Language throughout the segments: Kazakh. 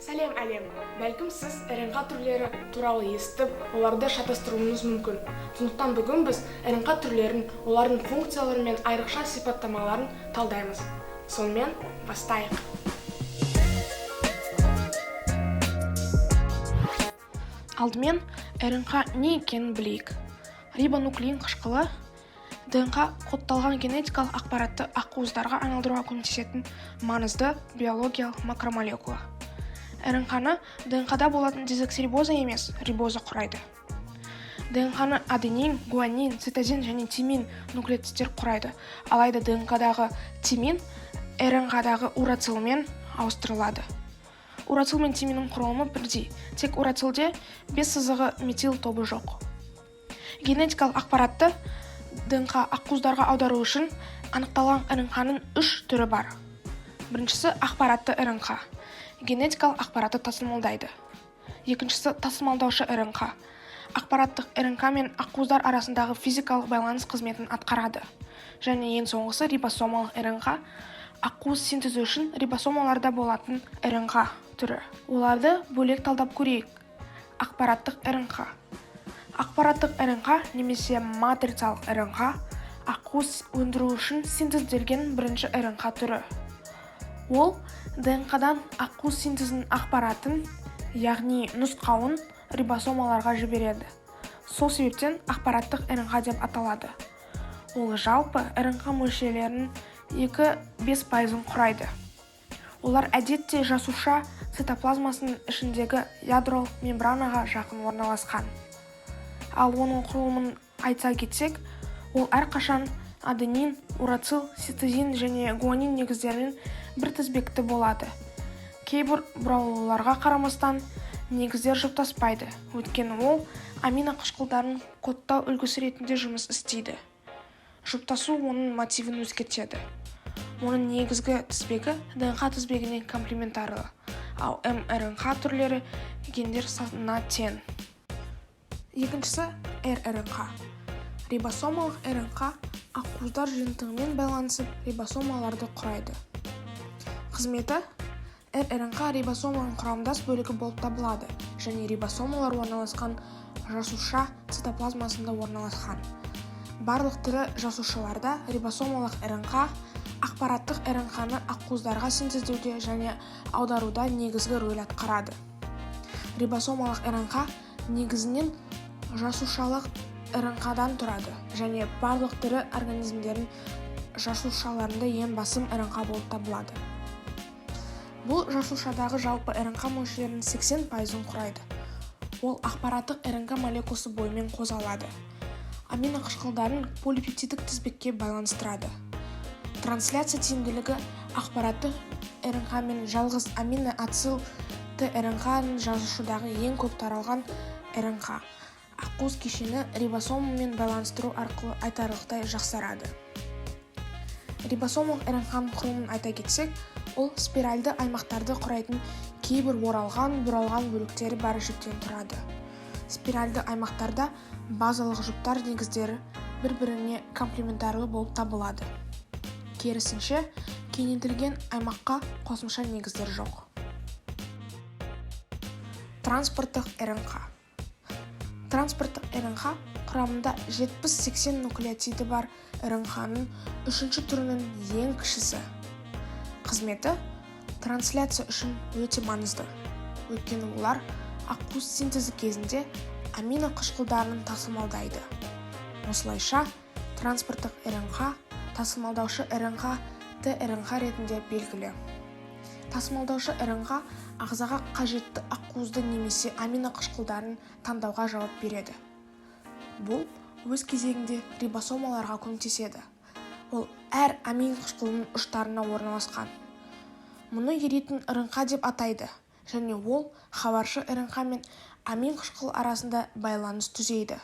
Сәлем әлем. Бәлкім сіз РНК түрлері туралы естіп, оларды шатастыруыңыз мүмкін. Сондықтан бүгін біз РНК түрлерін, олардың функциялары мен айрықша сипаттамаларын талдаймыз. Сонымен бастайық. Алдымен РНК не екенін білейік. Рибонуклеин қышқылы ДНК кодталған генетикалық ақпаратты ақуыздарға айналдыруға көмектесетін маңызды биологиялық макромолекула. РНК-ны ДНК-да болатын дезоксирибоза емес, рибоза құрайды. ДНК-ны аденин, гуанин, цитозин және тимин нуклеотидтер құрайды. Алайда ДНК-дағы тимин РНК-дағы урацилмен ауыстырылады. Урацил мен тиминнің құрылымы бірдей, тек урацилде 5 сызығы метил тобы жоқ. Генетикалық ақпаратты ДНК ақуыздарға аудару үшін анықталған РНК-ның 3 түрі бар. Біріншісі ақпаратты РНК. Генетикалық ақпаратты тасымалдайды. Екіншісі тасымалдаушы РНК. Ақпараттық РНК мен ақуыздар арасындағы физикалық байланыс қызметін атқарады. Және ең соңғысы рибосомалық РНК. Ақуыз синтезі үшін рибосомаларда болатын РНК түрі. Оларды бөлек талдап көрейік. Ақпараттық РНК. Ақпараттық РНК немесе матрицалық РНК ақуыз өндіру үшін синтезделген бірінші РНК түрі. Ол ДНК-дан ақуыз синтезінің ақпаратын, яғни нұсқауын рибосомаларға жібереді. Сол себептен ақпараттық РНК деп аталады. Ол жалпы РНК мөлшерлерінің 2-5% құрайды. Олар әдетте жасуша цитоплазмасының ішіндегі ядролық мембранаға жақын орналасқан. Ал оның құрылымын айта кетсек, ол әрқашан аденин, урацил, цитозин және гуанин негіздерінің бір тізбекті болады. Кейбір бұрауларға қарамастан негіздер жұптаспайды, өйткені ол амино қышқылдарын кодтау үлгісі ретінде жұмыс істейді. Жұптасу оның мотивін өзгертеді. Оның негізгі тізбегі ДНК тізбегіне комплементарлы, ал мРНК түрлері гендер санына тең. Екіншісі рРНК. Рибосомалық РНК ақуыздар жиынтығымен байланысып рибосомаларды құрайды. Қызметі рРНК рибосоманың құрамдас бөлігі болып табылады және рибосомалар орналасқан жасуша цитоплазмасында орналасқан. Барлық тірі жасушаларда рибосомалық РНК ақпараттық РНК-ны ақуыздарға синтездеуде және аударуда негізгі рөл атқарады. Рибосомалық РНК негізінен жасушалық РНК-дан тұрады және барлық тірі организмдердің жасушаларында ең басым РНК болып табылады. Бұл жасушадағы жалпы РНК мөлшерінің 80% құрайды. Ол ақпараттық РНК молекуласы бойымен қозғалады. Амино қышқылдарын полипептидік тізбекке байланыстырады. Трансляция тиімділігі ақпараттық РНК мен жалғыз амино ацил ТРНК-ның жасушадағы ең көп таралған РНК. Ақуыз кешені рибосомамен байланыстыру арқылы айтарлықтай жақсарады. Рибосомалық РНК-ның құрылымын айта кетсек, ол спиральды аймақтарды құрайтын кейбір оралған, бұралған бөліктері бар жіптен тұрады. Спиральды аймақтарда базалық жұптар негіздері бір-біріне комплементарлы болып табылады. Керісінше, кеңейтілген аймаққа қосымша негіздер жоқ. Транспорттық РНК. Транспорттық РНК құрамында 70-80 нуклеотиді бар РНК-ның 3-ші түрінің ең кішісі. Қызметі трансляция үшін өте маңызды, өйткені олар ақуыз синтезі кезінде амино қышқылдарын тасымалдайды. Осылайша, транспорттық РНК тасымалдаушы РНК ТРНК ретінде белгілі. Тасымалдаушы РНК ағзаға қажетті ақуызды немесе амино қышқылдарын таңдауға жауап береді. Бұл өз кезегінде рибосомаларға көмектеседі. Ол әр амин қышқылының ұштарына орналасқан. Мұны еритін РНК деп атайды, және ол хабаршы РНК мен амин қышқыл арасында байланыс түзейді.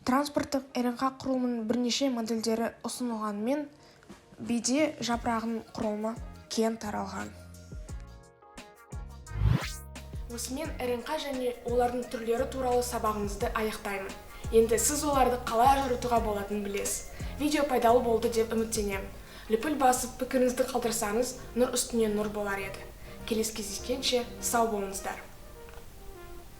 Транспорттық РНК құрылымының бірнеше модельдері ұсынылғанымен, биде жапырағының құрылымы кең таралған. Осымен РНК және олардың түрлері туралы сабағымызды аяқтаймын. Енді сіз оларды қалай ажыратуға болатынын білесіз. Видео пайдалы болды деп үміттенемін. Лүпіл басып пікіріңізді қалдырсаңыз, нұр үстіне нұр болар еді. келесі кездескенше сау болыңыздар.